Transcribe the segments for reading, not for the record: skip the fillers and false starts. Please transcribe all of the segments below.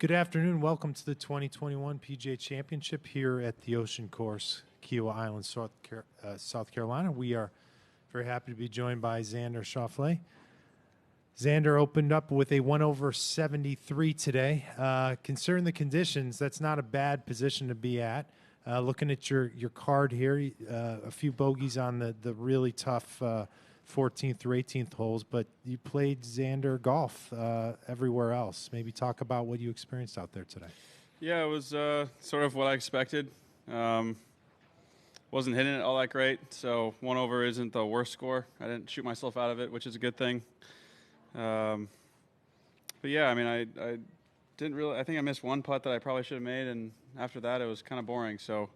Good afternoon. Welcome to the 2021 PGA Championship here at the Ocean Course, Kiowa Island, South Carolina. We are very happy to be joined by Xander Schauffele. Xander opened up with a 1/73 today. Considering the conditions, that's not a bad position to be at. Looking at your card here, a few bogeys on the really tough 14th through 18th holes, but you played Xander golf everywhere else. Maybe talk about what you experienced out there today. Yeah, it was sort of what I expected. Wasn't hitting it all that great, so 1 over isn't the worst score. I didn't shoot myself out of it, which is a good thing. But yeah, I mean, I didn't really. I think I missed one putt that I probably should have made, and after that, it was kind of boring. So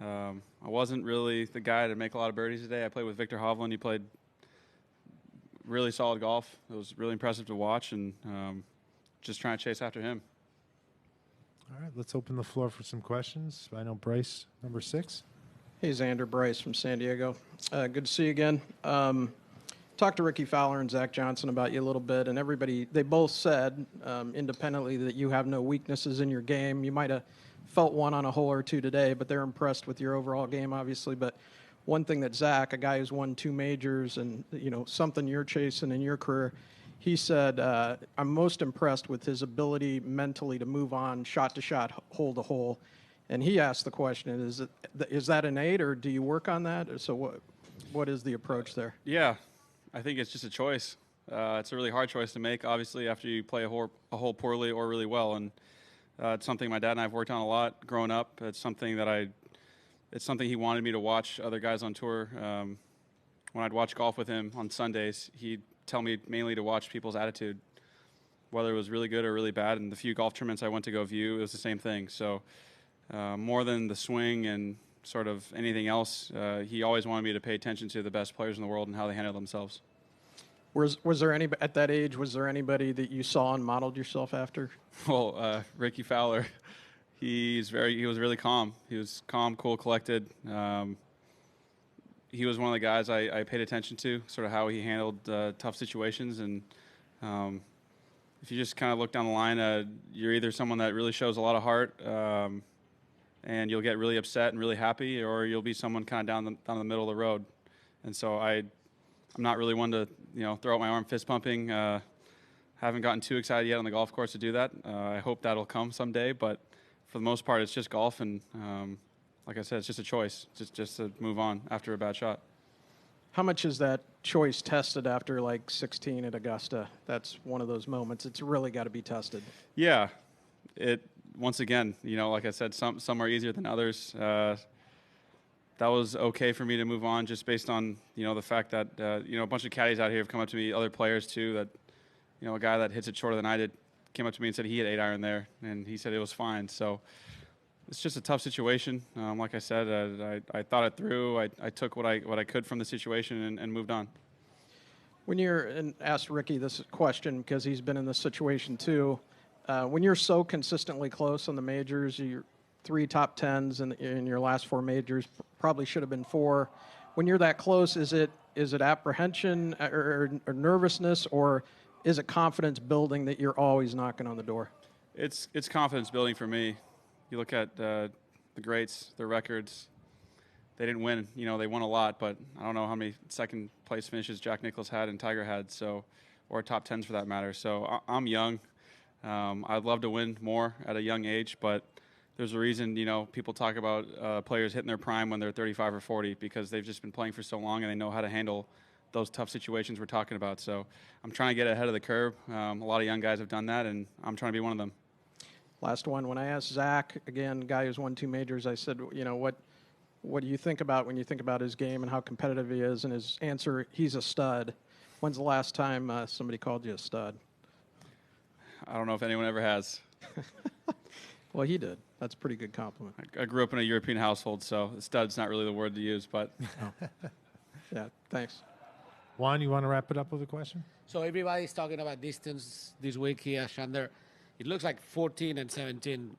I wasn't really the guy to make a lot of birdies today. I played with Victor Hovland. He played really solid golf. It was really impressive to watch, and just trying to chase after him. All right, let's open the floor for some questions. I know Bryce, number 6. Hey, Xander, Bryce from San Diego. Good to see you again. Talked to Ricky Fowler and Zach Johnson about you a little bit, and they both said independently that you have no weaknesses in your game. You might have felt one on a hole or two today, but they're impressed with your overall game, obviously. But one thing that Zach, a guy who's won 2 majors and, something you're chasing in your career, he said, I'm most impressed with his ability mentally to move on shot to shot, hole to hole. And he asked the question, is that innate or do you work on that? So what is the approach there? Yeah, I think it's just a choice. It's a really hard choice to make, obviously, after you play a hole poorly or really well. And it's something my dad and I have worked on a lot growing up. It's something he wanted me to watch other guys on tour. When I'd watch golf with him on Sundays, he'd tell me mainly to watch people's attitude, whether it was really good or really bad. And the few golf tournaments I went to go view, it was the same thing. So more than the swing and sort of anything else, he always wanted me to pay attention to the best players in the world and how they handle themselves. Was there at that age, was there anybody that you saw and modeled yourself after? Well, Ricky Fowler. He was really calm. He was calm, cool, collected. He was one of the guys I paid attention to, sort of how he handled tough situations. And if you just kind of look down the line, you're either someone that really shows a lot of heart, and you'll get really upset and really happy, or you'll be someone kind of down the middle of the road. And so I'm not really one to throw out my arm fist pumping. Haven't gotten too excited yet on the golf course to do that. I hope that'll come someday, but for the most part, it's just golf, and like I said, it's just a choice, just to move on after a bad shot. How much is that choice tested after, 16 at Augusta? That's one of those moments. It's really got to be tested. Yeah. Once again, like I said, some are easier than others. That was okay for me to move on just based on, the fact that, a bunch of caddies out here have come up to me, other players too, that, a guy that hits it shorter than I did came up to me and said he had 8-iron there, and he said it was fine. So it's just a tough situation. Like I said, I thought it through. I took what I could from the situation and moved on. And asked Ricky this question because he's been in this situation too. When you're so consistently close on the majors, you're 3 top 10s in your last 4 majors, probably should have been 4. When you're that close, is it apprehension or nervousness, or is it confidence building that you're always knocking on the door? It's confidence building for me. You look at the greats, their records. They didn't win. They won a lot, but I don't know how many second place finishes Jack Nicklaus had and Tiger had, or top 10s for that matter. So I'm young. I'd love to win more at a young age, but there's a reason, people talk about players hitting their prime when they're 35 or 40 because they've just been playing for so long and they know how to handle those tough situations we're talking about. So I'm trying to get ahead of the curve. A lot of young guys have done that, and I'm trying to be one of them. Last one. When I asked Zach, again, guy who's won 2 majors, I said, what do you think about when you think about his game and how competitive he is? And his answer, he's a stud. When's the last time somebody called you a stud? I don't know if anyone ever has. Well, he did. That's a pretty good compliment. I grew up in a European household, so stud's not really the word to use, but... Yeah, thanks. Juan, you want to wrap it up with a question? So everybody's talking about distance this week here, Xander. It looks like 14 and 17,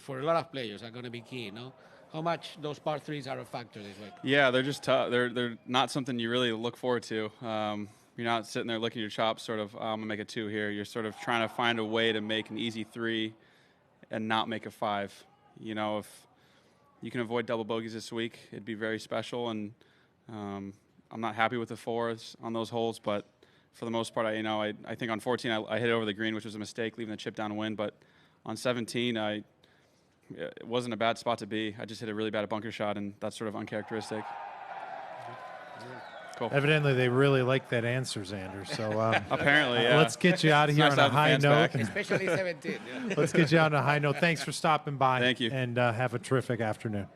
for a lot of players are going to be key, no? How much those par 3s are a factor this week? Yeah, they're just tough. They're not something you really look forward to. You're not sitting there licking your chops sort of, I'm going to make a 2 here. You're sort of trying to find a way to make an easy 3 and not make a 5. You know, if you can avoid double bogeys this week, it'd be very special. And I'm not happy with the 4s on those holes, but for the most part, I think on 14 I hit it over the green, which was a mistake, leaving the chip downwind. But on 17, it wasn't a bad spot to be. I just hit a really bad bunker shot, and that's sort of uncharacteristic. Cool. Evidently, they really like that answer, Xander. So apparently, yeah. Let's get you out of here nice on to a have the high fans note. back. Especially 17. Yeah. Let's get you out on a high note. Thanks for stopping by. Thank you. And have a terrific afternoon.